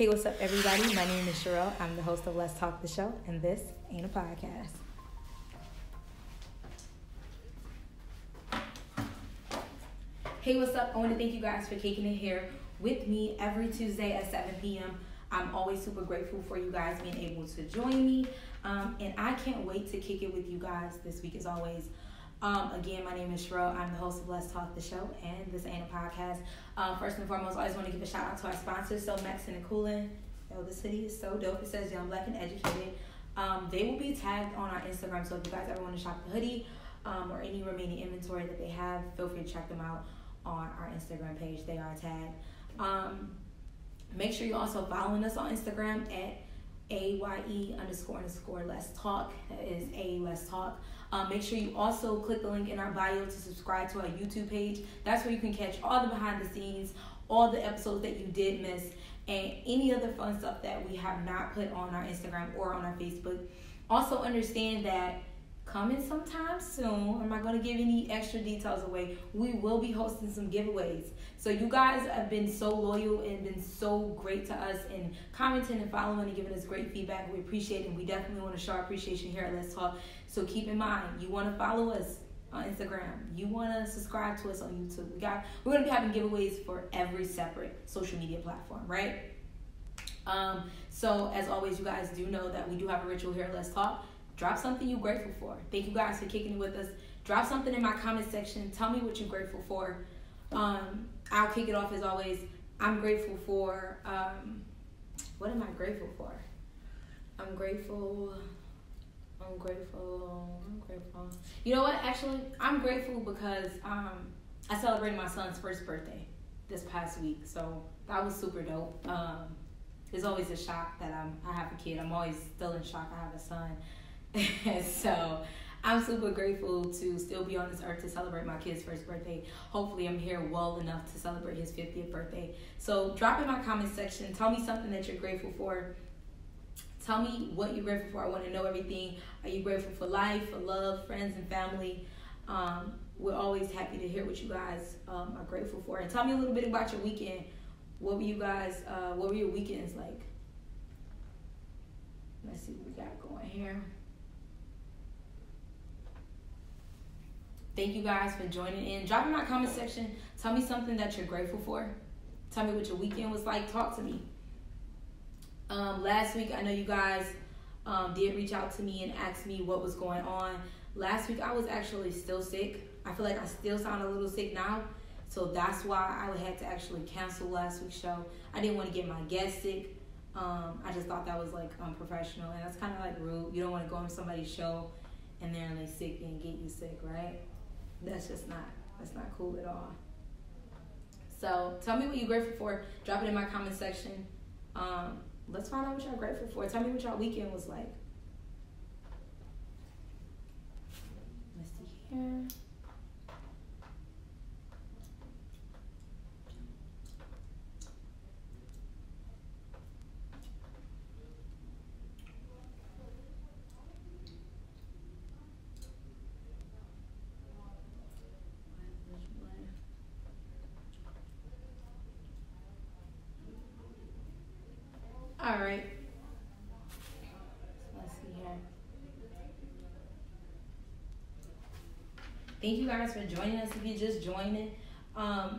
Hey, what's up, everybody? My name is Cherrell. I'm the host of Let's Talk the Show, and this ain't a podcast. Hey, what's up? I want to thank you guys for kicking it here with me every Tuesday at 7 p.m. I'm always super grateful for you guys being able to join me, and I can't wait to kick it with you guys this week as always. Again, my name is Cherrell. I'm the host of Let's Talk the Show, and this ain't a podcast. First and foremost, I always want to give a shout out to our sponsors, So Maxin and Coolin. Yo, this hoodie is so dope. It says Young, Black, and Educated. They will be tagged on our Instagram, so if you guys ever want to shop the hoodie or any remaining inventory that they have, feel free to check them out on our Instagram page. They are tagged. Make sure you're also following us on Instagram at AYE__Let's Talk. That is Let's Talk. Make sure you also click the link in our bio to subscribe to our YouTube page. That's where you can catch all the behind the scenes, all the episodes that you did miss, and any other fun stuff that we have not put on our Instagram or on our Facebook. Also understand that coming sometime soon, I'm not going to give any extra details away, we will be hosting some giveaways. So you guys have been so loyal and been so great to us and commenting and following and giving us great feedback. We appreciate it, and we definitely want to show our appreciation here at Let's Talk. So keep in mind, you want to follow us on Instagram. You want to subscribe to us on YouTube. We're going to be having giveaways for every separate social media platform, right? So as always, you guys do know that we do have a ritual here at Let's Talk. Drop something you're grateful for. Thank you guys for kicking it with us. Drop something in my comment section. Tell me what you're grateful for. I'll kick it off as always. I'm grateful for, what am I grateful for? I'm grateful. You know what? Actually, I'm grateful because I celebrated my son's first birthday this past week. So that was super dope. It's always a shock that I have a kid. I'm always still in shock I have a son. So I'm super grateful to still be on this earth to celebrate my kid's first birthday. Hopefully I'm here well enough to celebrate his 50th birthday. So drop in my comment section. Tell me something that you're grateful for. Tell me what you're grateful for. I want to know everything. Are you grateful for life, for love, friends, and family? We're always happy to hear what you guys are grateful for. And tell me a little bit about your weekend. What were your weekends like? Let's see what we got going here. Thank you guys for joining in. Drop in my comment section. Tell me something that you're grateful for. Tell me what your weekend was like. Talk to me. Last week, I know you guys did reach out to me and ask me what was going on. Last week, I was actually still sick. I feel like I still sound a little sick now. So that's why I had to actually cancel last week's show. I didn't want to get my guest sick. I just thought that was like unprofessional. And that's kind of like rude. You don't want to go on somebody's show and they're like sick and get you sick, right? That's not cool at all. So tell me what you're grateful for. Drop it in my comment section. Let's find out what y'all grateful for. Tell me what y'all weekend was like. Let's see here. All right. Let's see here. Thank you guys for joining us. If you're just joining, I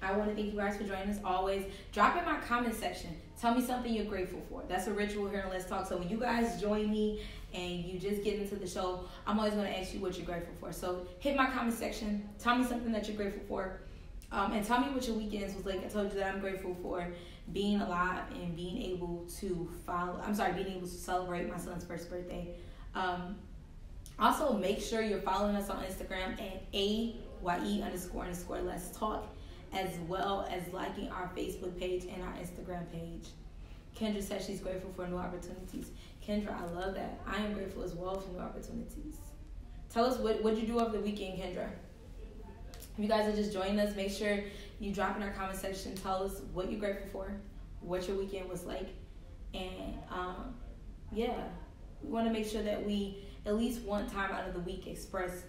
want to thank you guys for joining us always. Drop in my comment section. Tell me something you're grateful for. That's a ritual here in Let's Talk. So when you guys join me and you just get into the show, I'm always going to ask you what you're grateful for. So hit my comment section. Tell me something that you're grateful for. And tell me what your weekends was like. I told you that I'm grateful for being alive and being able to celebrate my son's first birthday. Also, make sure you're following us on Instagram at AYE__Let's Talk, as well as liking our Facebook page and our Instagram page. Kendra says she's grateful for new opportunities. Kendra, I love that. I am grateful as well for new opportunities. Tell us what you do over the weekend, Kendra. If you guys are just joining us, make sure you drop in our comment section. Tell us what you're grateful for, what your weekend was like. And, we want to make sure that we, at least one time out of the week, express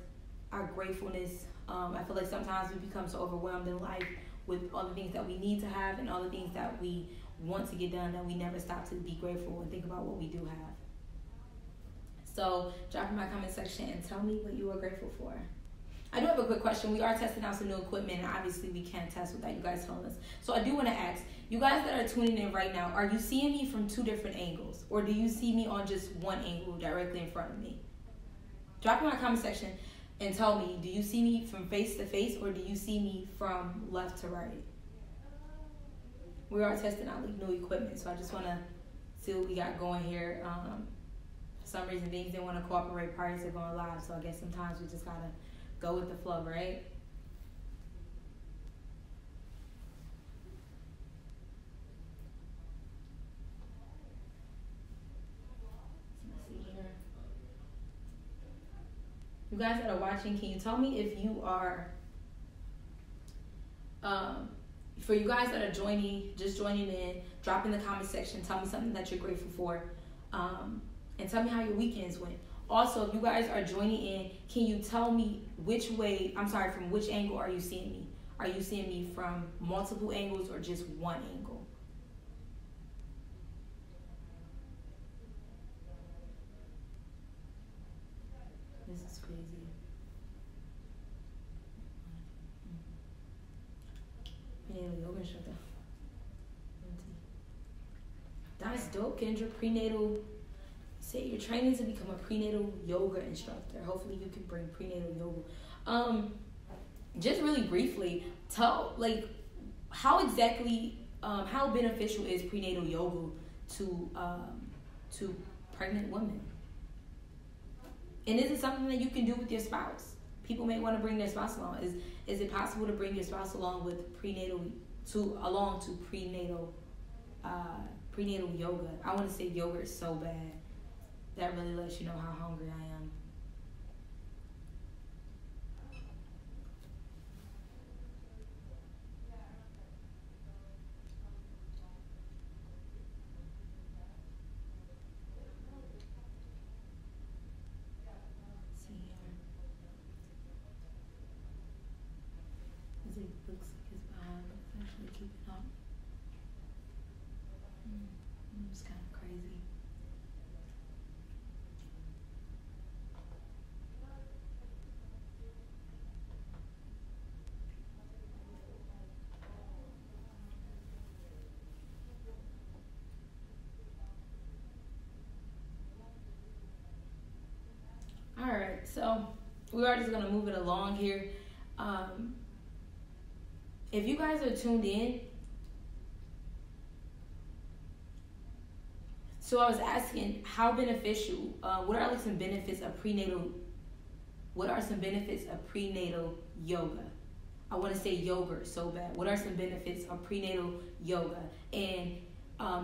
our gratefulness. I feel like sometimes we become so overwhelmed in life with all the things that we need to have and all the things that we want to get done, that we never stop to be grateful and think about what we do have. So drop in my comment section and tell me what you are grateful for. I do have a quick question. We are testing out some new equipment, and obviously we can't test without you guys telling us. So I do want to ask, you guys that are tuning in right now, are you seeing me from two different angles? Or do you see me on just one angle directly in front of me? Drop in my comment section and tell me, do you see me from face to face, or do you see me from left to right? We are testing out like new equipment, so I just want to see what we got going here. For some reason, things didn't want to cooperate prior to going live, so I guess sometimes we just got to go with the flow, right? Let's see here. You guys that are watching, can you tell me if you are, for you guys that are just joining in, drop in the comment section, tell me something that you're grateful for, and tell me how your weekends went. Also, if you guys are joining in, can you tell me from which angle are you seeing me? Are you seeing me from multiple angles or just one angle? This is crazy. Prenatal yoga instructor. That's dope, Kendra. Prenatal. Say you're training to become a prenatal yoga instructor. Hopefully you can bring prenatal yoga. Just really briefly, tell how exactly how beneficial is prenatal yoga to pregnant women? And is it something that you can do with your spouse? People may want to bring their spouse along. Is it possible to bring your spouse along with prenatal yoga? I want to say yogurt so bad. That really lets you know how hungry I am. Let's see here. It looks like it's behind, but it's actually keeping up. It's kind of crazy. Alright, so we are just going to move it along here. If you guys are tuned in, so I was asking how beneficial, what are some benefits of prenatal yoga? I want to say yogurt so bad. What are some benefits of prenatal yoga? And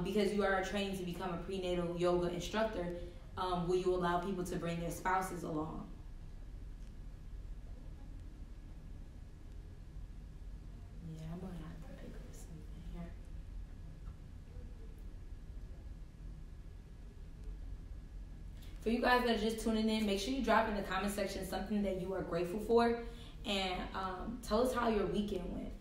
because you are trained to become a prenatal yoga instructor, will you allow people to bring their spouses along? Yeah, I'm gonna have to pick up something here. For you guys that are just tuning in, make sure you drop in the comment section something that you are grateful for, and tell us how your weekend went.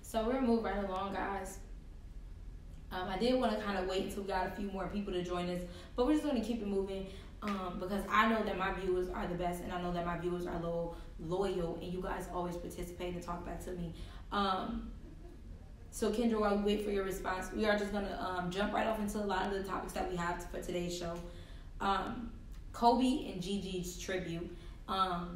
So we're gonna move right along, guys. I did want to kind of wait until we got a few more people to join us, but we're just gonna keep it moving because I know that my viewers are the best, and I know that my viewers are loyal, and you guys always participate and talk back to me. So Kendra, while we wait for your response, we are just gonna jump right off into a lot of the topics that we have for today's show. Kobe and Gigi's tribute. I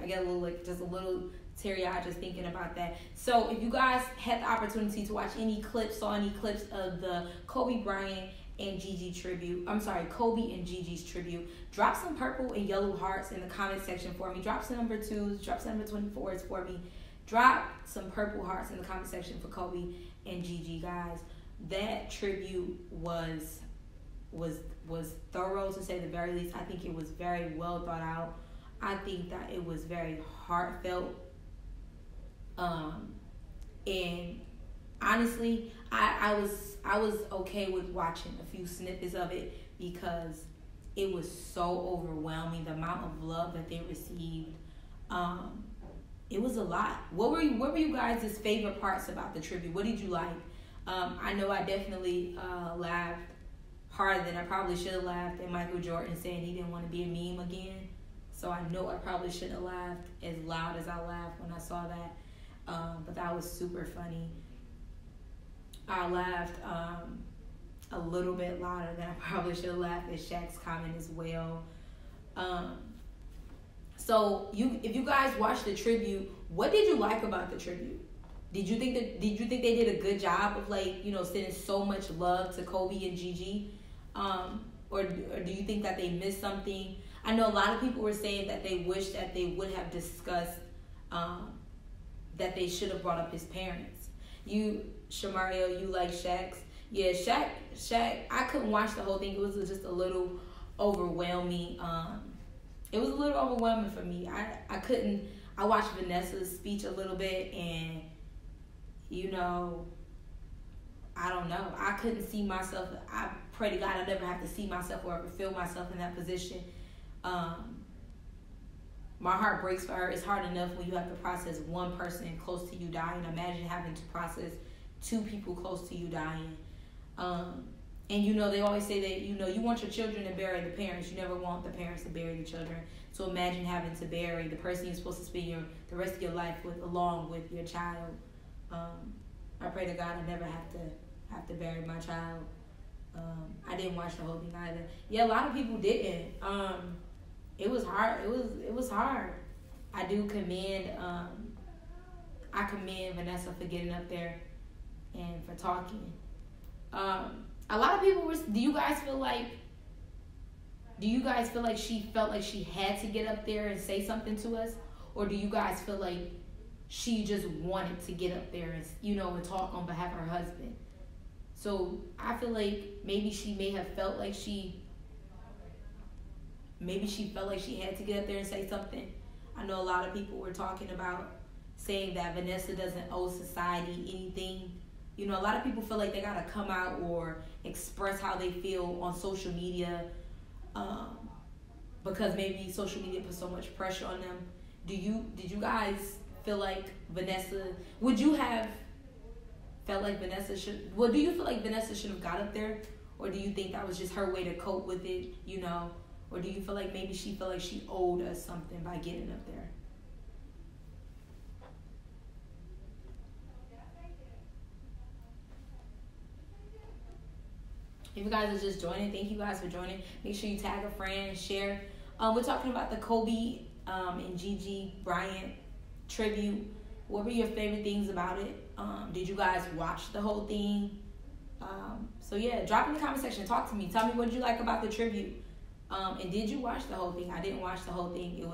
get a little teary-eyed just thinking about that. So if you guys had the opportunity to watch any clips, saw any clips of the Kobe Bryant and Gigi tribute. I'm sorry, Kobe and Gigi's tribute. Drop some purple and yellow hearts in the comment section for me. Drop some number 2s, drop some number 24s for me. Drop some purple hearts in the comment section for Kobe and Gigi, guys. That tribute was thorough, to say the very least. I think it was very well thought out. I think that it was very heartfelt. And honestly, I was okay with watching a few snippets of it because it was so overwhelming, the amount of love that they received. It was a lot. What were you guys' favorite parts about the tribute? What did you like? I know I definitely laughed harder than I probably should have laughed at Michael Jordan saying he didn't want to be a meme again. So I know I probably shouldn't have laughed as loud as I laughed when I saw that. But that was super funny. I laughed a little bit louder than I probably should have laughed at Shaq's comment as well. So if you guys watched the tribute, what did you like about the tribute? Did you think they did a good job of, like, you know, sending so much love to Kobe and Gigi? Or do you think that they missed something? I know a lot of people were saying that they wish that they would have discussed that they should have brought up his parents. You, Shamario, you like Shaq's. Yeah, Shaq, I couldn't watch the whole thing. It was just a little overwhelming. It was a little overwhelming for me. I watched Vanessa's speech a little bit, and, you know, I don't know. I couldn't see myself. I pray to God I never have to see myself or ever feel myself in that position. My heart breaks for her. It's hard enough when you have to process one person close to you dying. Imagine having to process 2 people close to you dying. And, you know, they always say that, you know, you want your children to bury the parents. You never want the parents to bury the children. So imagine having to bury the person you're supposed to spend the rest of your life with, along with your child. I pray to God I never have to bury my child. I didn't watch the whole thing either. Yeah, a lot of people didn't. It was hard. It was hard. I do commend Vanessa for getting up there and for talking. A lot of people were. Do you guys feel like she felt like she had to get up there and say something to us, or do you guys feel like she just wanted to get up there and, you know, and talk on behalf of her husband? So I feel like maybe she may have felt like she had to get up there and say something. I know a lot of people were talking about saying that Vanessa doesn't owe society anything. You know, a lot of people feel like they gotta come out or express how they feel on social media, because maybe social media puts so much pressure on them. Did you guys feel like Vanessa? Would you have felt like Vanessa should? Well, do you feel like Vanessa should have got up there, or do you think that was just her way to cope with it? You know, or do you feel like maybe she felt like she owed us something by getting up there? If you guys are just joining, thank you guys for joining. Make sure you tag a friend, share. We're talking about the Kobe and Gigi Bryant tribute. What were your favorite things about it? Did you guys watch the whole thing? So yeah, drop in the comment section. Talk to me. Tell me what you like about the tribute. And did you watch the whole thing? I didn't watch the whole thing. It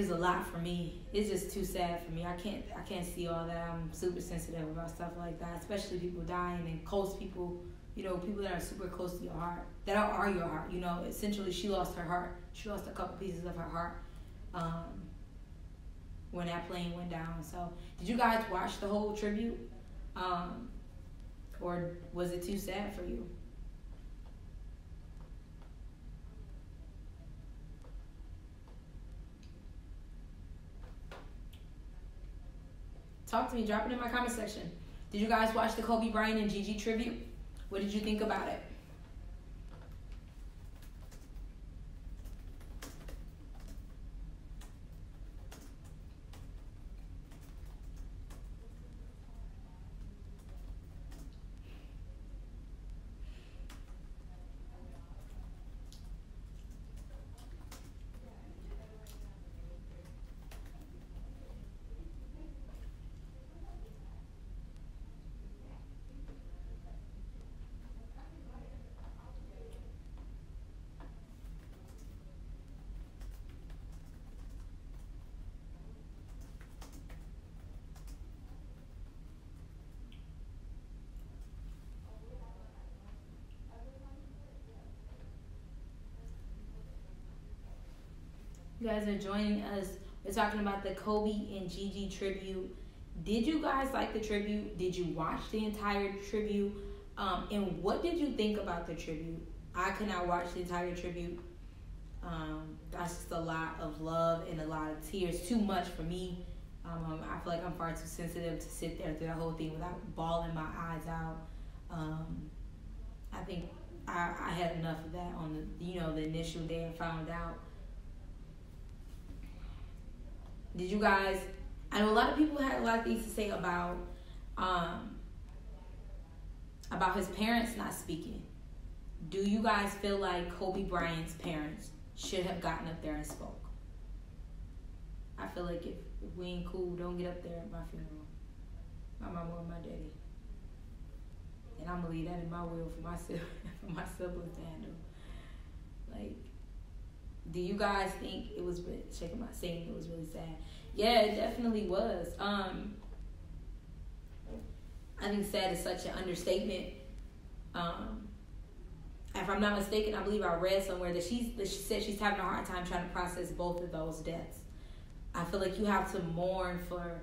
was a lot for me. It's just too sad for me. I can't see all that. I'm super sensitive about stuff like that, especially people dying and close people, you know, people that are super close to your heart, that are your heart. You know, essentially she lost her heart. She lost a couple pieces of her heart when that plane went down. So did you guys watch the whole tribute? Or was it too sad for you? Talk to me. Drop it in my comment section. Did you guys watch the Kobe Bryant and Gigi tribute? What did you think about it? You guys are joining us. We're talking about the Kobe and Gigi tribute. Did you guys like the tribute? Did you watch the entire tribute? And what did you think about the tribute? I could not watch the entire tribute. That's just a lot of love and a lot of tears. Too much for me. I feel like I'm far too sensitive to sit there through the whole thing without bawling my eyes out. I think I had enough of that on the initial day I found out. Did you guys? I know a lot of people had a lot of things to say about his parents not speaking. Do you guys feel like Kobe Bryant's parents should have gotten up there and spoke? I feel like if we ain't cool, don't get up there at my funeral. My mama or my daddy. And I'm gonna leave that in my will for my siblings to handle. Like, do you guys think it was checking my saying it was really sad? Yeah, it definitely was. I think sad is such an understatement. If I'm not mistaken, I believe I read somewhere that she said she's having a hard time trying to process both of those deaths. I feel like you have to mourn for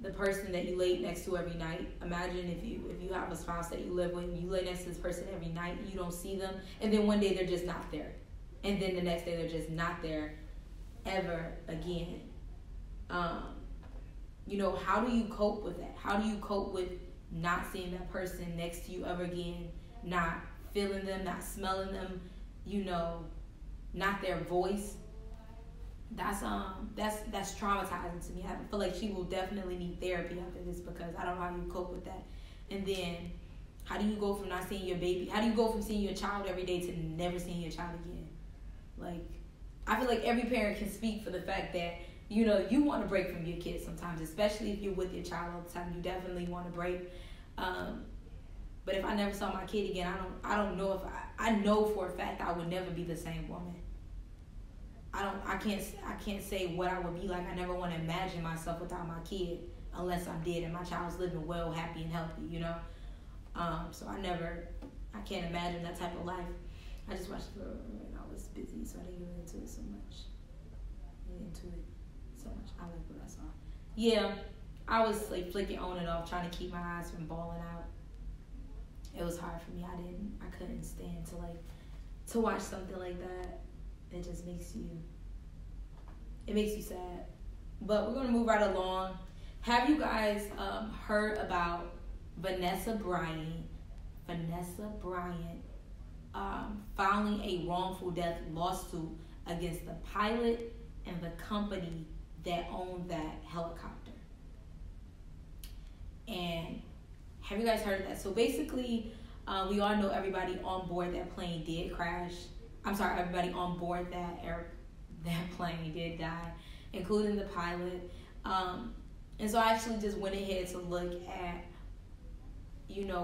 the person that you lay next to every night. Imagine if you have a spouse that you live with and you lay next to this person every night and you don't see them, and then one day they're just not there. And then the next day they're just not there ever again. How do you cope with that? How do you cope with not seeing that person next to you ever again, not feeling them, not smelling them, not their voice? That's traumatizing to me. I feel like she will definitely need therapy after this, because I don't know how you cope with that. And then how do you go from not seeing your baby? How do you go from seeing your child every day to never seeing your child again? Like, I feel like every parent can speak for the fact that, you want to break from your kids sometimes, especially if you're with your child all the time. You definitely want to break. But if I never saw my kid again, I don't know if I know for a fact I would never be the same woman. I can't say what I would be like. I never want to imagine myself without my kid unless I'm dead and my child's living well, happy, and healthy, So I can't imagine that type of life. I just watched it and I was busy, so I didn't get into it so much. I like what I saw. Yeah, I was like flicking on and off, trying to keep my eyes from bawling out. It was hard for me. I couldn't stand to watch something like that. It just makes you sad. But we're gonna move right along. Have you guys heard about Vanessa Bryant filing a wrongful death lawsuit against the pilot and the company that owned that helicopter? And have you guys heard of that? So basically, we all know everybody on board that plane did crash. I'm sorry, everybody on board that plane did die, including the pilot. And so I actually just went ahead to look at,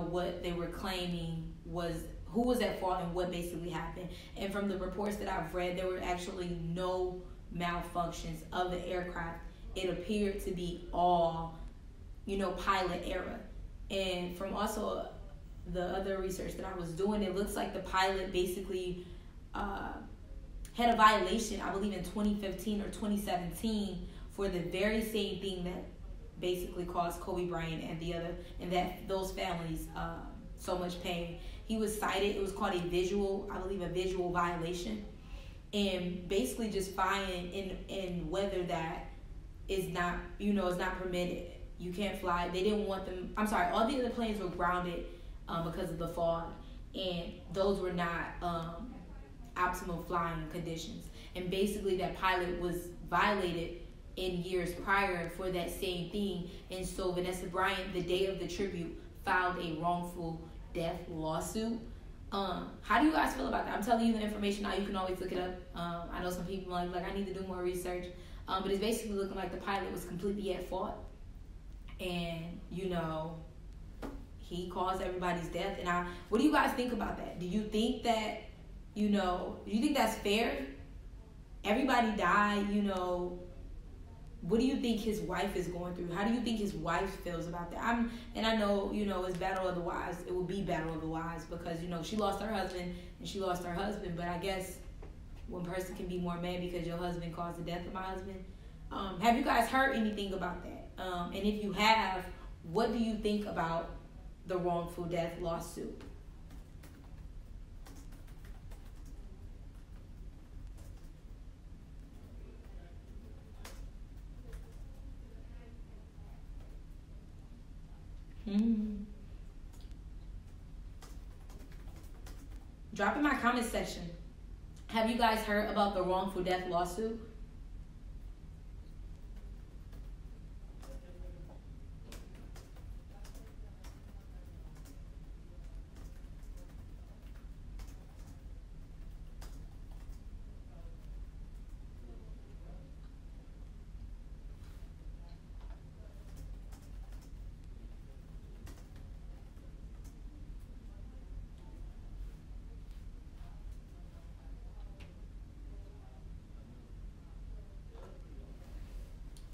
what they were claiming was who was at fault and what basically happened. And from the reports that I've read, there were actually no malfunctions of the aircraft. It appeared to be all, pilot error. And from also the other research that I was doing, it looks like the pilot basically had a violation, I believe in 2015 or 2017, for the very same thing that basically caused Kobe Bryant and those families so much pain. He was cited. It was called a visual violation, and basically just finding in whether that is not, is not permitted. You can't fly. They didn't want them. I'm sorry. All the other planes were grounded because of the fog, and those were not optimal flying conditions. And basically, that pilot was violated in years prior for that same thing. And so Vanessa Bryant, the day of the tribute, filed a wrongful death lawsuit. How do you guys feel about that? I'm telling you the information now. You can always look it up. I know some people are like, I need to do more research. But it's basically looking like the pilot was completely at fault. And, he caused everybody's death. And what do you guys think about that? Do you think that, do you think that's fair? Everybody died, What do you think his wife is going through? How do you think his wife feels about that? I know, it's battle of the wives. It will be battle of the wives because, she lost her husband and she lost her husband. But I guess one person can be more mad because your husband caused the death of my husband. Have you guys heard anything about that? And if you have, what do you think about the wrongful death lawsuit? Drop in my comment section. Have you guys heard about the wrongful death lawsuit?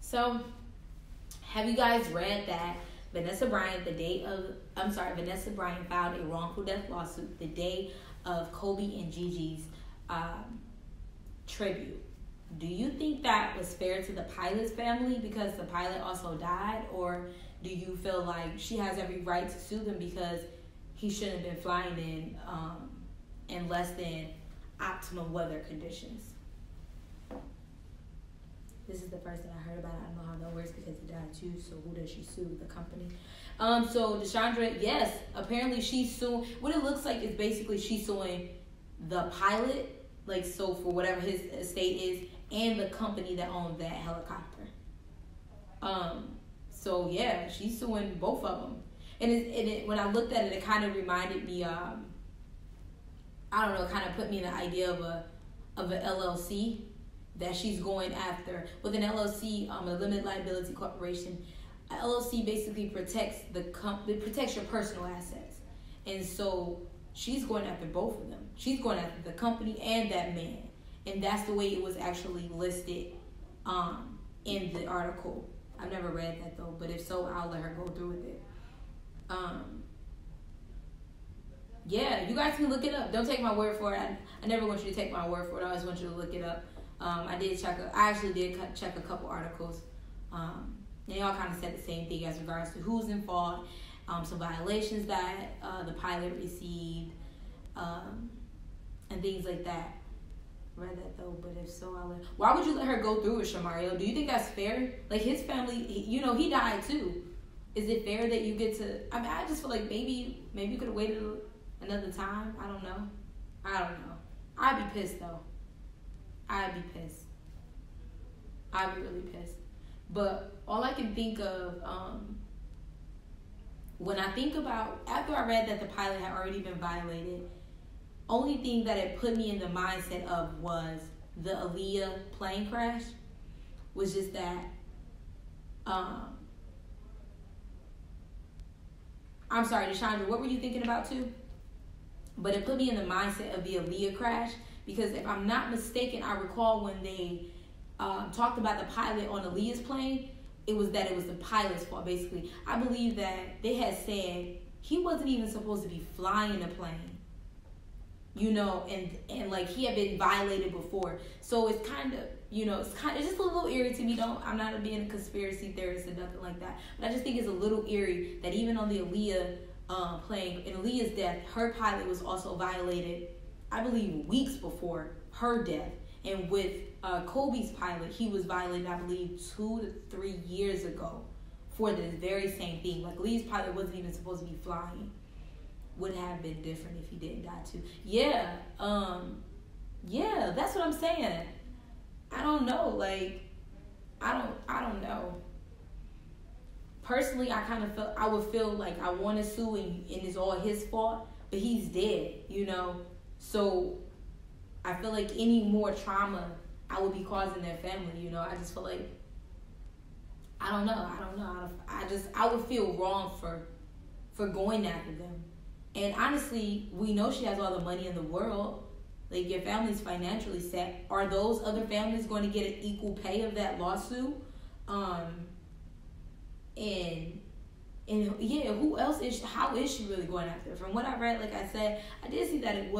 So, have you guys read that Vanessa Bryant filed a wrongful death lawsuit the day of Kobe and Gigi's tribute? Do you think that was fair to the pilot's family because the pilot also died? Or do you feel like she has every right to sue them because he shouldn't have been flying in less than optimum weather conditions? This is the first thing I heard about it. I don't know how that works because he died too. So who does she sue? The company. So Deshandra, yes, apparently she's suing. What it looks like is basically she's suing the pilot, like, so for whatever his estate is, and the company that owns that helicopter. So yeah, she's suing both of them. And when I looked at it, it kind of reminded me, I don't know, it kind of put me in the idea of an LLC that she's going after. With an LLC, a limited liability corporation, a LLC basically protects protects your personal assets, and so she's going after both of them. She's going after the company and that man, and that's the way it was actually listed in the article. I've never read that though, but if so, I'll let her go through with it. Yeah, you guys can look it up. Don't take my word for it. I never want you to take my word for it. I always want you to look it up. I actually did check a couple articles. They all kind of said the same thing as regards to who's in fault, some violations that the pilot received, and things like that. Read that though, but if so, why would you let her go through it, Shamario? Do you think that's fair? Like, his family, he died too. Is it fair that you get to? I mean, I just feel like maybe you could have waited another time. I don't know. I'd be pissed though. I'd be pissed. I'd be really pissed. But all I can think of, when I think about, after I read that the pilot had already been violated, only thing that it put me in the mindset of was the Aaliyah plane crash. Was just that, I'm sorry, Deshandra, what were you thinking about too? But it put me in the mindset of the Aaliyah crash. Because if I'm not mistaken, I recall when they talked about the pilot on Aaliyah's plane, it was the pilot's fault, basically. I believe that they had said he wasn't even supposed to be flying a plane, and like he had been violated before. So it's kind of, it's just a little eerie to me. I'm not being a conspiracy theorist or nothing like that, but I just think it's a little eerie that even on the Aaliyah plane, in Aaliyah's death, her pilot was also violated, I believe, weeks before her death. And with Kobe's pilot, he was violated, I believe, 2 to 3 years ago for the very same thing. Like, Lee's pilot wasn't even supposed to be flying. Would have been different if he didn't die too. Yeah, that's what I'm saying. I don't know. Like, I don't know. Personally, I would feel like I want to sue and it's all his fault, but he's dead, So I feel like any more trauma I would be causing their family, I just feel like, I don't know. I would feel wrong for going after them. And honestly, we know she has all the money in the world. Like, your family's financially set. Are those other families going to get an equal pay of that lawsuit? And yeah, who else how is she really going after? From what I read, like I said, I did see that it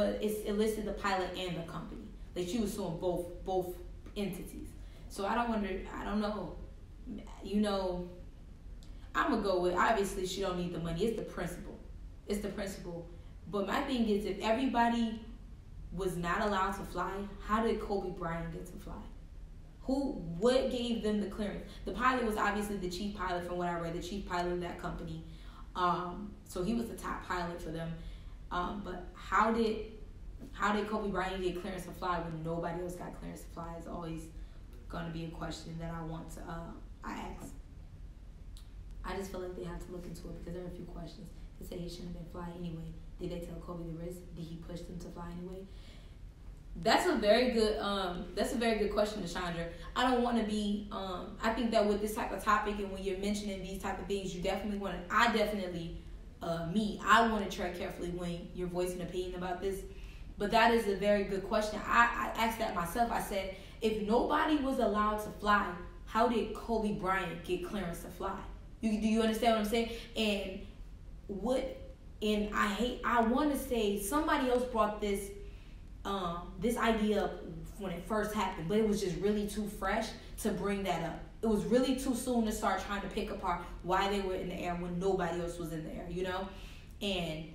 listed the pilot and the company. Like she was suing both entities. So I don't know. You know, I'm gonna go with, obviously she don't need the money. It's the principle. It's the principle. But my thing is, if everybody was not allowed to fly, how did Kobe Bryant get to fly? What gave them the clearance? The pilot was obviously the chief pilot, from what I read, the chief pilot of that company. So he was the top pilot for them. But how did Kobe Bryant get clearance to fly when nobody else got clearance to fly is always going to be a question that I want to ask. I just feel like they have to look into it because there are a few questions. They say he shouldn't have been flying anyway. Did they tell Kobe the risk? Did he push them to fly anyway? That's a very good question, Deshandra. I don't want to be. I think that with this type of topic and when you're mentioning these type of things, you definitely want to. I want to tread carefully when you're voicing an opinion about this. But that is a very good question. I asked that myself. I said, if nobody was allowed to fly, how did Kobe Bryant get clearance to fly? Do you understand what I'm saying? I want to say somebody else brought this idea up when it first happened, but it was just really too fresh to bring that up. It was really too soon to start trying to pick apart why they were in the air when nobody else was in the air, you know? And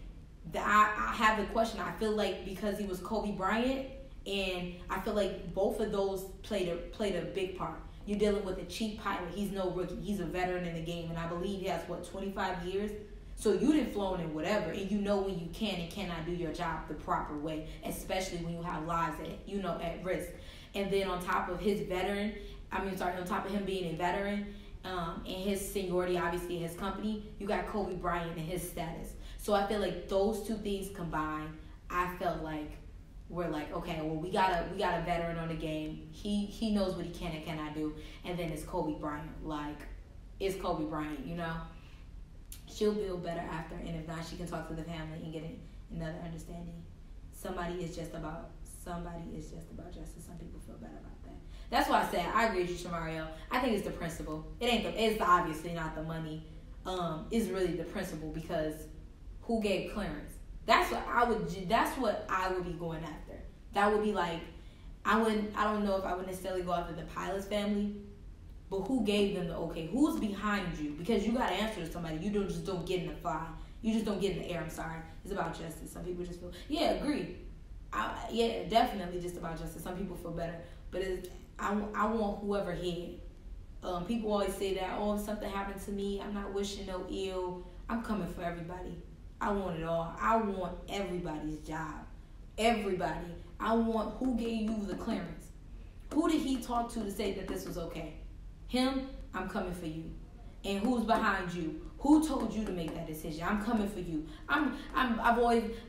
I have the question. I feel like because he was Kobe Bryant, and I feel like both of those played a big part. You're dealing with a chief pilot. He's no rookie. He's a veteran in the game, and I believe he has, 25 years? So you done flown in whatever, and you know when you can and cannot do your job the proper way, especially when you have lives at risk. And then on top of his on top of him being a veteran, and his seniority, obviously, in his company, you got Kobe Bryant and his status. So I feel like those two things combined, I felt like we're like, okay, well, we got a veteran on the game. He knows what he can and cannot do. And then it's Kobe Bryant. Like, it's Kobe Bryant, you know? She'll build better after, and if not, she can talk to the family and get another understanding. Somebody is just about justice. Some people feel better about that. That's why I said I agree with you, Shamario. I think it's the principle. It's obviously not the money. It's really the principle, because who gave clearance? That's what I would be going after. That would be like, I don't know if I would necessarily go after the pilot's family, but who gave them the okay? Who's behind you? Because you got to answer to somebody. You don't get in the fly. You just don't get in the air. I'm sorry. It's about justice. Some people just feel, agree. Definitely just about justice. Some people feel better. But I want whoever had. People always say that, if something happened to me, I'm not wishing no ill. I'm coming for everybody. I want it all. I want everybody's job. Everybody. I want, who gave you the clearance? Who did he talk to say that this was okay? Him, I'm coming for you. And who's behind you? Who told you to make that decision? I'm coming for you. My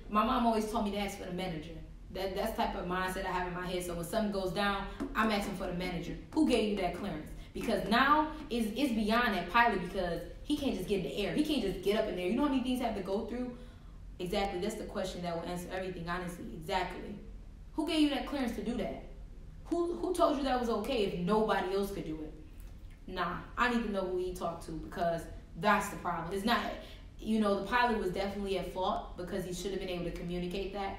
mom always told me to ask for the manager. That's the type of mindset I have in my head. So when something goes down, I'm asking for the manager. Who gave you that clearance? Because now it's beyond that pilot, because he can't just get in the air. He can't just get up in there. You know how many things have to go through? Exactly. That's the question that will answer everything, honestly. Exactly. Who gave you that clearance to do that? Who told you that was okay if nobody else could do it? Nah, I need to know who he talked to, because that's the problem. It's not, the pilot was definitely at fault because he should have been able to communicate that.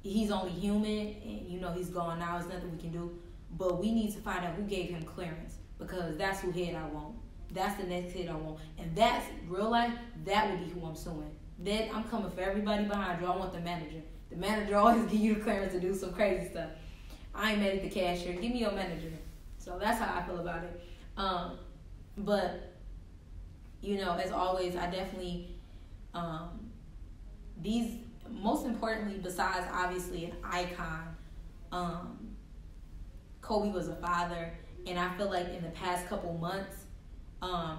He's only human, and he's gone now. There's nothing we can do. But we need to find out who gave him clearance, because that's who head I want. That's the next head I want. And that's real life. That would be who I'm suing. Then I'm coming for everybody behind you. I want the manager. The manager always give you the clearance to do some crazy stuff. I ain't mad at the cashier. Give me your manager. So that's how I feel about it. But as always, I definitely most importantly, besides obviously an icon, Kobe was a father, and I feel like in the past couple months,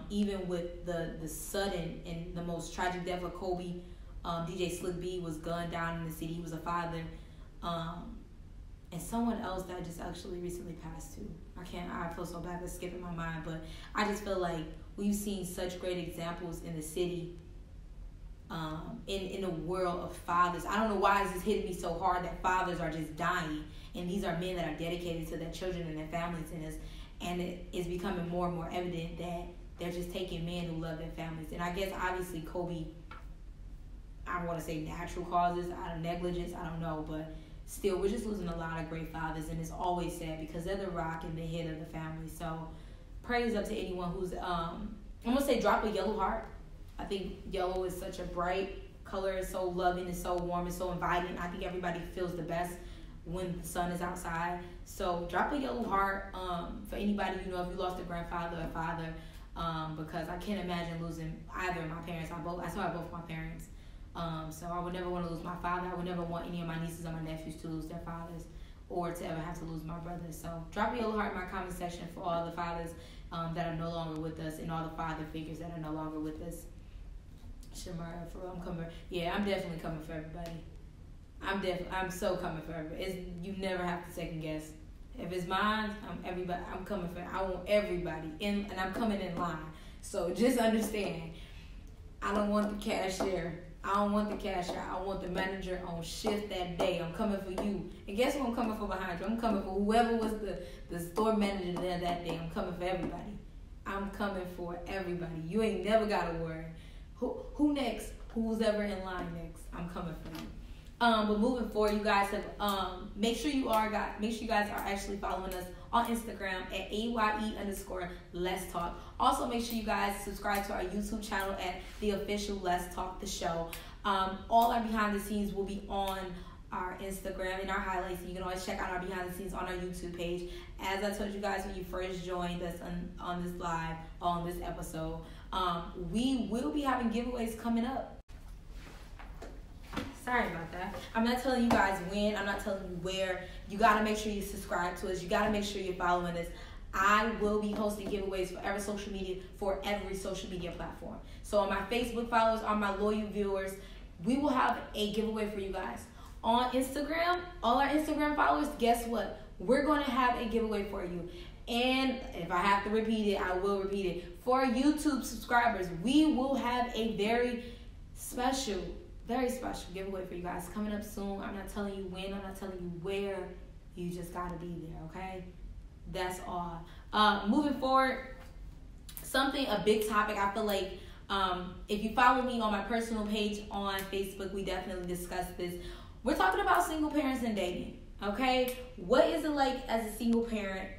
even with the sudden and the most tragic death of Kobe, DJ Slick B was gunned down in the city. He was a father, and someone else that just actually recently passed too. I feel so bad for skipping my mind, but I just feel like we've seen such great examples in the city, in the world of fathers. I don't know why it's just hitting me so hard that fathers are just dying, and these are men that are dedicated to their children and their families, and it is becoming more and more evident that they're just taking men who love their families. And I guess obviously Kobe I don't want to say natural causes, out of negligence, I don't know, but still, we're just losing a lot of great fathers, and it's always sad because they're the rock and the head of the family. So, praise up to anyone who's, I'm going to say drop a yellow heart. I think yellow is such a bright color. It's so loving, it's so warm, it's so inviting. I think everybody feels the best when the sun is outside. So, drop a yellow heart for anybody, if you lost a grandfather or father, because I can't imagine losing either of my parents. I still have both my parents. So I would never want to lose my father. I would never want any of my nieces or my nephews to lose their fathers or to ever have to lose my brothers. So drop a yellow heart in my comment section for all the fathers that are no longer with us and all the father figures that are no longer with us. Shamara, for real, I'm coming. Yeah, I'm definitely coming for everybody. I'm so coming for everybody. You never have to second guess. If it's mine, I'm coming for. I want everybody, and I'm coming in line. So just understand, I don't want the cashier. I don't want the cashier. I want the manager on shift that day. I'm coming for you. And guess who I'm coming for behind you? I'm coming for whoever was the store manager there that day. I'm coming for everybody. I'm coming for everybody. You ain't never got to worry. Who next? Who's ever in line next? I'm coming for you. But moving forward, you guys have make sure you guys are actually following us on Instagram at AYE_Let's Talk. Also, make sure you guys subscribe to our YouTube channel at the official Let's Talk the Show. All our behind the scenes will be on our Instagram and our highlights. You can always check out our behind the scenes on our YouTube page. As I told you guys when you first joined us on this live, on this episode, we will be having giveaways coming up. Sorry about that. I'm not telling you guys when. I'm not telling you where. You got to make sure you subscribe to us. You got to make sure you're following us. I will be hosting giveaways for every social media platform. So on my Facebook followers, on my loyal viewers, we will have a giveaway for you guys. On Instagram, all our Instagram followers, guess what? We're going to have a giveaway for you. And if I have to repeat it, I will repeat it. For our YouTube subscribers, we will have a very special giveaway for you guys coming up soon. I'm not telling you when. I'm not telling you where. You just got to be there, okay? That's all. Moving forward, a big topic. I feel like if you follow me on my personal page on Facebook, we definitely discussed this. We're talking about single parents and dating, okay? What is it like as a single parent?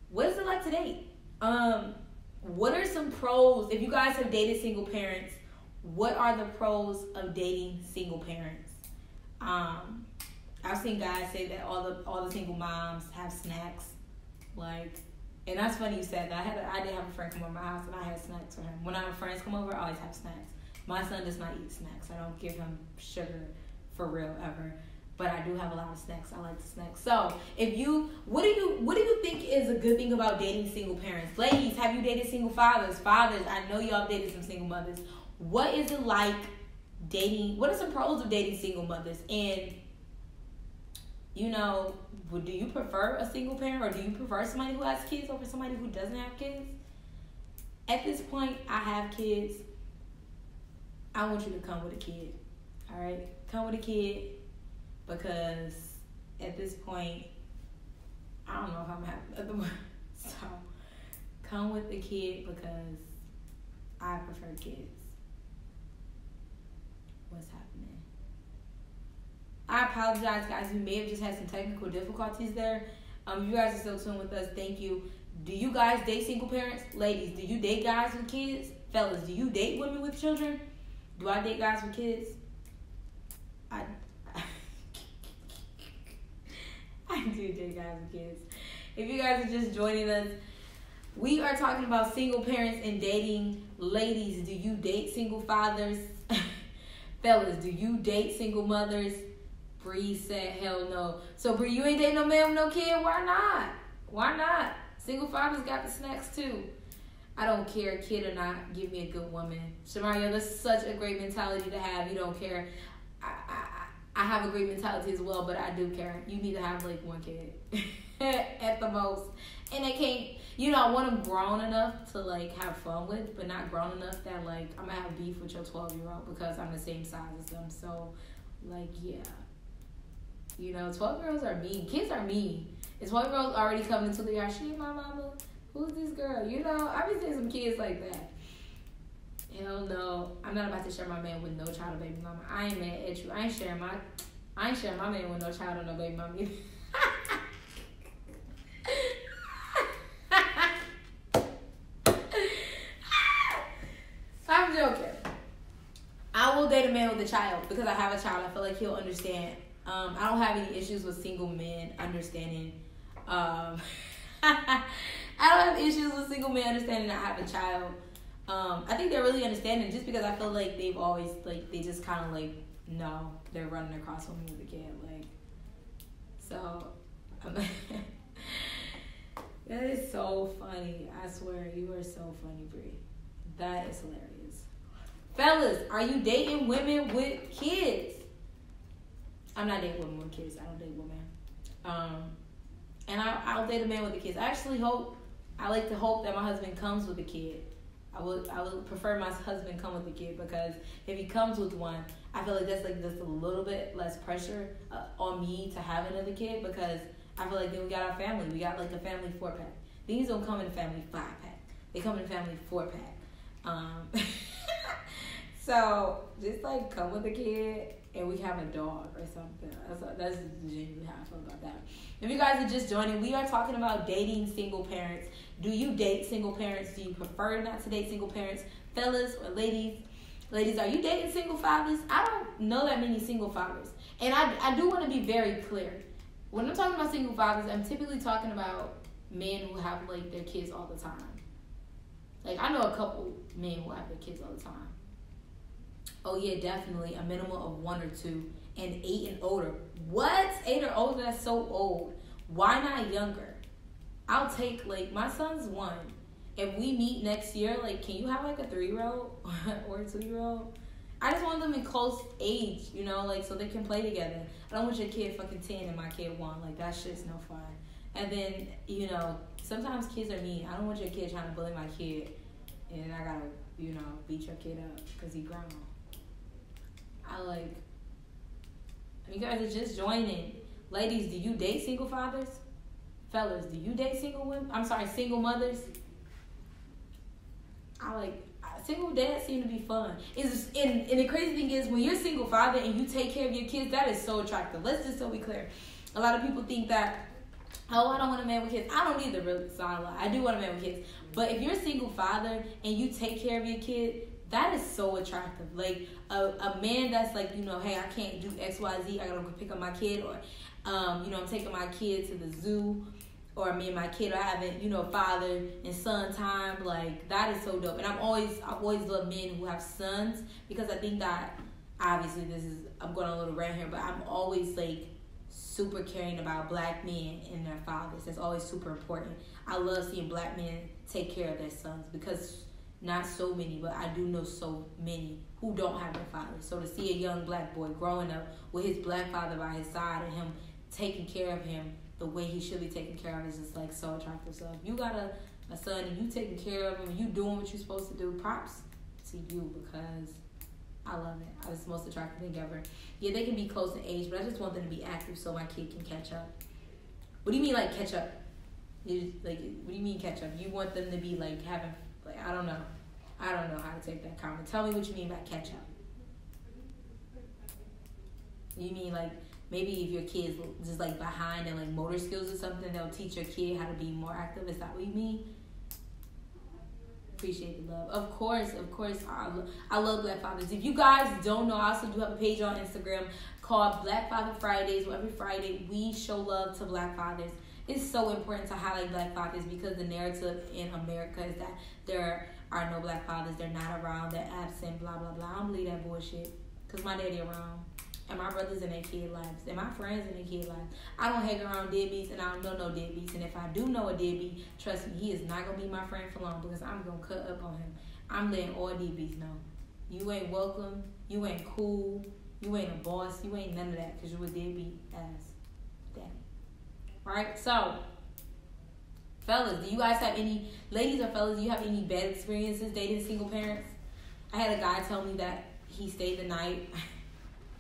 What is it like to date? What are some pros? If you guys have dated single parents, what are the pros of dating single parents? I've seen guys say that all the single moms have snacks, and that's funny you said that. I did have a friend come over my house and I had snacks for him. When our friends come over, I always have snacks. My son does not eat snacks. I don't give him sugar for real ever, but I do have a lot of snacks. I like the snacks. So, what do you think is a good thing about dating single parents? Ladies, have you dated single fathers? Fathers, I know y'all dated some single mothers. What is it like dating? What are some pros of dating single mothers? And, do you prefer a single parent or do you prefer somebody who has kids over somebody who doesn't have kids? At this point, I have kids. I want you to come with a kid. All right? Come with a kid because at this point, I don't know if I'm happy at the moment. So, come with a kid because I prefer kids. What's happening? I apologize, guys. We may have just had some technical difficulties there. You guys are still tuned with us. Thank you. Do you guys date single parents? Ladies, do you date guys with kids? Fellas, do you date women with children? Do I date guys with kids? I do date guys with kids. If you guys are just joining us, we are talking about single parents and dating. Ladies, do you date single fathers? Fellas, do you date single mothers? Bree said, hell no. So, Bree, you ain't dating no man with no kid? Why not? Why not? Single fathers got the snacks, too. I don't care, kid or not. Give me a good woman. Shamaria, that's such a great mentality to have. You don't care. I have a great mentality as well, but I do care. You need to have, one kid at the most. And they can't, I want them grown enough to, have fun with, but not grown enough that, I'm going to have beef with your 12-year-old because I'm the same size as them. So, yeah. 12-year-olds are mean. Kids are mean. And 12-year-olds already coming into the yard. She my mama. Who's this girl? I've been seeing some kids like that. Hell no. I'm not about to share my man with no child or baby mama. I ain't mad at you. I ain't sharing my man with no child or no baby mama either. I'm joking. I will date a man with a child because I have a child. I feel like he'll understand. I don't have any issues with single men understanding. I don't have issues with single men understanding I have a child. I think they're really understanding just because I feel like they've always, like, they just kind of, like, no, they're running across on me with a kid, like, so, that is so funny. I swear, you are so funny, Brie. That is hilarious. Fellas, are you dating women with kids? I'm not dating women with kids. I don't date women. And I'll date a man with the kids. I like to hope that my husband comes with a kid. I would prefer my husband come with a kid because if he comes with one, I feel like that's like just a little bit less pressure on me to have another kid because I feel like then we got our family. We got like a family 4-pack. These don't come in a family 5-pack. They come in a family 4-pack. So just like come with a kid and we have a dog or something. That's genuinely how I feel about that. If you guys are just joining, we are talking about dating single parents. Do you date single parents? Do you prefer not to date single parents? Fellas or ladies? Ladies, are you dating single fathers? I don't know that many single fathers. And I do want to be very clear. When I'm talking about single fathers, I'm typically talking about men who have like their kids all the time. Like I know a couple men who have their kids all the time. Oh yeah, definitely a minimum of 1 or 2 and 8 and older. What? 8 or older? That's so old. Why not younger? I'll take, like, my son's 1. If we meet next year, like, can you have like a 3-year-old or a 2-year-old? I just want them in close age, you know, like so they can play together. I don't want your kid fucking 10 and my kid 1. Like that shit's no fun. And then, you know, sometimes kids are mean. I don't want your kid trying to bully my kid and I gotta, you know, beat your kid up because he grown. You guys are just joining. Ladies, do you date single fathers? Fellas, do you date single women? I'm sorry, single mothers? Single dads seem to be fun. And the crazy thing is, when you're a single father and you take care of your kids, that is so attractive. Let's just so be clear. A lot of people think that, oh, I don't want a man with kids. I don't either, really. So I do want a man with kids. But if you're a single father and you take care of your kid, that is so attractive. Like, a man that's like, you know, hey, I can't do X, Y, Z. I gotta go pick up my kid. Or, you know, I'm taking my kid to the zoo. Or me and my kid are having, you know, father and son time. Like, that is so dope. And I've always loved men who have sons. Because I think that, obviously, I'm going on a little rant here. But I'm always, like, super caring about black men and their fathers. That's always super important. I love seeing black men take care of their sons. Because not so many, but I do know so many who don't have their fathers. So to see a young black boy growing up with his black father by his side and him taking care of him the way he should be taken care of is just like so attractive. So if you got a son and you taking care of him and you doing what you're supposed to do, props to you because I love it. It's the most attractive thing ever. Yeah, they can be close in age, but I just want them to be active so my kid can catch up. What do you mean like catch up? What do you mean catch up? You want them to be like having, like, I don't know how to take that comment. Tell me what you mean by catch up. You mean like maybe if your kid's just like behind in like motor skills or something, they'll teach your kid how to be more active? Is that what you mean? Appreciate the love. Of course. I love Black Fathers. If you guys don't know, I also do have a page on Instagram called Black Father Fridays, where every Friday we show love to Black fathers. It's so important to highlight Black fathers because the narrative in America is that there are no Black fathers. They're not around. They're absent. Blah blah blah. I don't believe that bullshit. Cause my daddy around, and my brothers in their kid lives, and my friends in their kid lives. I don't hang around deadbeats, and I don't know no deadbeats. And if I do know a deadbeat, trust me, he is not gonna be my friend for long because I'm gonna cut up on him. I'm letting all deadbeats know. You ain't welcome. You ain't cool. You ain't a boss. You ain't none of that because you a deadbeat ass daddy. Right? So, fellas, do you guys have any, ladies or fellas, do you have any bad experiences dating single parents? I had a guy tell me that he stayed the night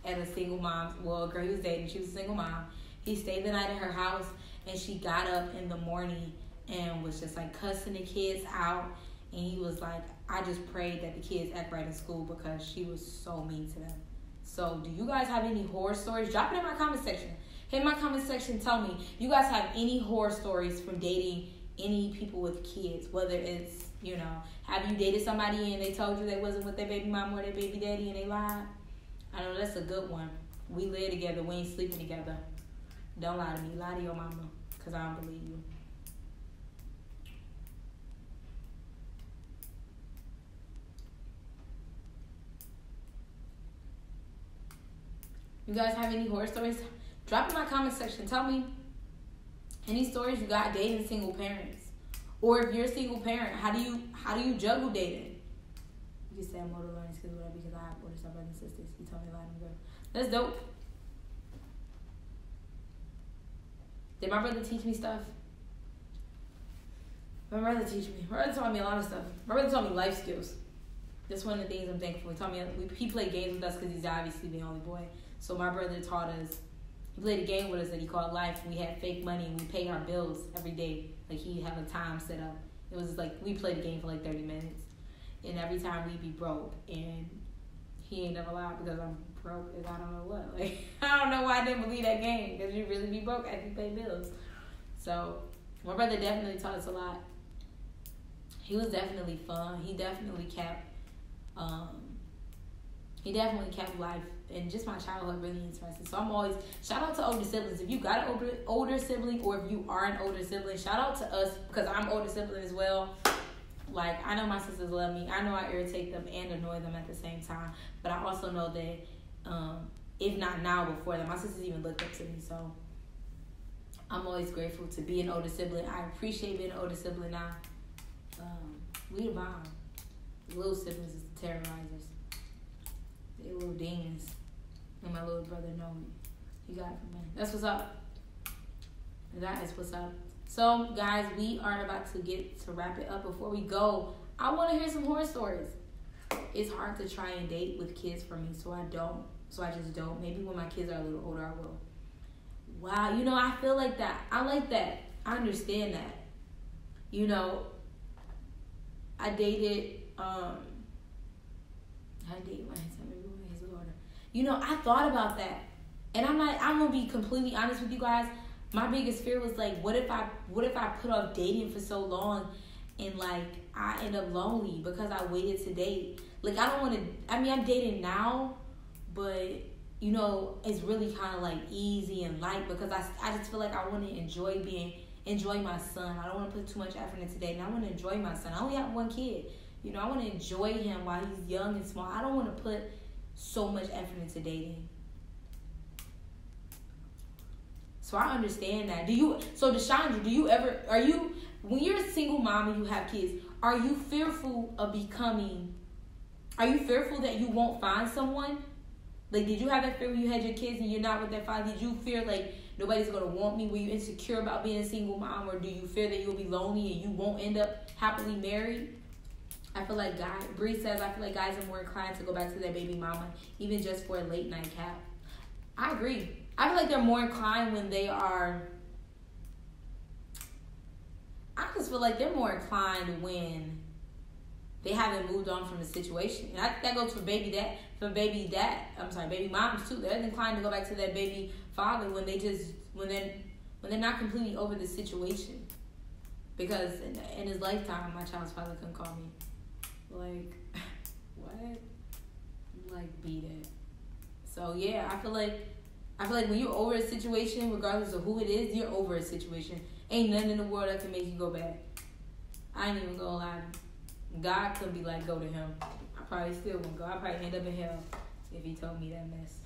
at a single mom's, well, a girl he was dating, she was a single mom. He stayed the night at her house, and she got up in the morning and was just like cussing the kids out. And he was like, I just prayed that the kids act right in school because she was so mean to them. So do you guys have any horror stories? Drop it in my comment section. Hit my comment section. Tell me, you guys have any horror stories from dating any people with kids? Whether it's, have you dated somebody and they told you they wasn't with their baby mama or their baby daddy and they lied? I know that's a good one. We live together. We ain't sleeping together. Don't lie to me. Lie to your mama because I don't believe you. You guys have any horror stories? Drop in my comment section. Tell me any stories you got dating single parents. Or if you're a single parent, how do you juggle dating? You can say I'm motor learning skills, whatever, because I have older brothers and sisters. You told me a lot of them, girl. That's dope. Did my brother teach me stuff? My brother taught me a lot of stuff. My brother taught me life skills. That's one of the things I'm thankful for. He played games with us because he's obviously the only boy. So my brother taught us, he played a game with us that he called life. We had fake money and we paid our bills every day. Like he had a time set up. It was like we played the game for like 30 minutes. And every time we'd be broke. And he ain't never lied because I'm broke and I don't know what. Like I don't know why I didn't believe that game. Because you really be broke after you pay bills. So my brother definitely taught us a lot. He was definitely fun. He definitely kept life and just my childhood really interesting. So I'm always, shout out to older siblings. If you got an older sibling or if you are an older sibling, shout out to us because I'm older sibling as well. Like, I know my sisters love me. I know I irritate them and annoy them at the same time. But I also know that, if not now, before that, my sisters even looked up to me. So I'm always grateful to be an older sibling. I appreciate being an older sibling now. We the bomb. Little siblings is the terrorizers. They little demons. And my little brother know me. You got it from me. That's what's up. That is what's up. So, guys, we are about to get to wrap it up. Before we go, I want to hear some horror stories. It's hard to try and date with kids for me, so I don't. So I just don't. Maybe when my kids are a little older, I will. Wow, I feel like that. I like that. I understand that. I dated, I thought about that. And I'm going to be completely honest with you guys. My biggest fear was like, what if I put off dating for so long and like I end up lonely because I waited to date. Like I don't want to, I'm dating now, but it's really kind of like easy and light because I just feel like I want to enjoy my son. I don't want to put too much effort into dating. I want to enjoy my son. I only have one kid. I want to enjoy him while he's young and small. I don't want to put so much effort into dating. So I understand that. Deshandra, when you're a single mom and you have kids, are you fearful that you won't find someone? Like, did you have that fear when you had your kids and you're not with that father? Did you fear like nobody's going to want me? Were you insecure about being a single mom? Or do you fear that you'll be lonely and you won't end up happily married? I feel like Bree says, I feel like guys are more inclined to go back to their baby mama, even just for a late night cap. I agree. I feel like they're more inclined when they are, I just feel like they're more inclined when they haven't moved on from the situation. And that goes for baby moms too. They're inclined to go back to their baby father when they're not completely over the situation. Because in his lifetime, my child's father couldn't call me. Like, what? Like, beat it. So yeah, I feel like when you're over a situation, regardless of who it is, you're over a situation. Ain't nothing in the world that can make you go back. I ain't even gonna lie. God couldn't be like, go to him. I probably still wouldn't go. I'd probably end up in hell if he told me that mess.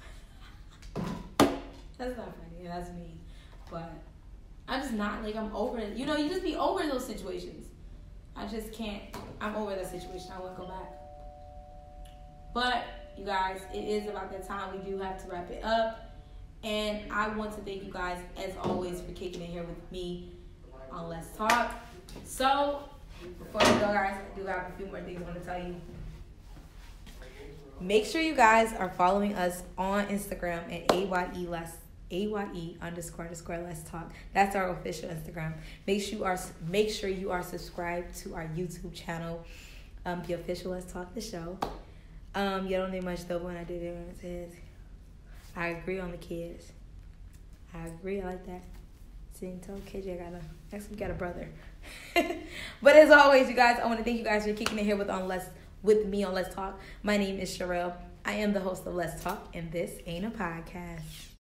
That's not funny. Yeah, that's mean. But I'm just not, like, I'm over it. You just be over those situations. I just can't. I'm over that situation. I wouldn't go back. But, you guys, it is about that time. We do have to wrap it up. And I want to thank you guys, as always, for kicking in here with me on Let's Talk. So, before we go, guys, I do have a few more things I want to tell you. Make sure you guys are following us on Instagram at AYE_Let's Talk. That's our official Instagram. Make sure you are subscribed to our YouTube channel. The official Let's Talk the show. You don't need much though when I did it. When it says, I agree on the kids. I agree. I like that. Seeing told KJ next week got a brother. But as always, you guys, I want to thank you guys for kicking it here with me on Let's Talk. My name is Cherrell. I am the host of Let's Talk, and this ain't a podcast.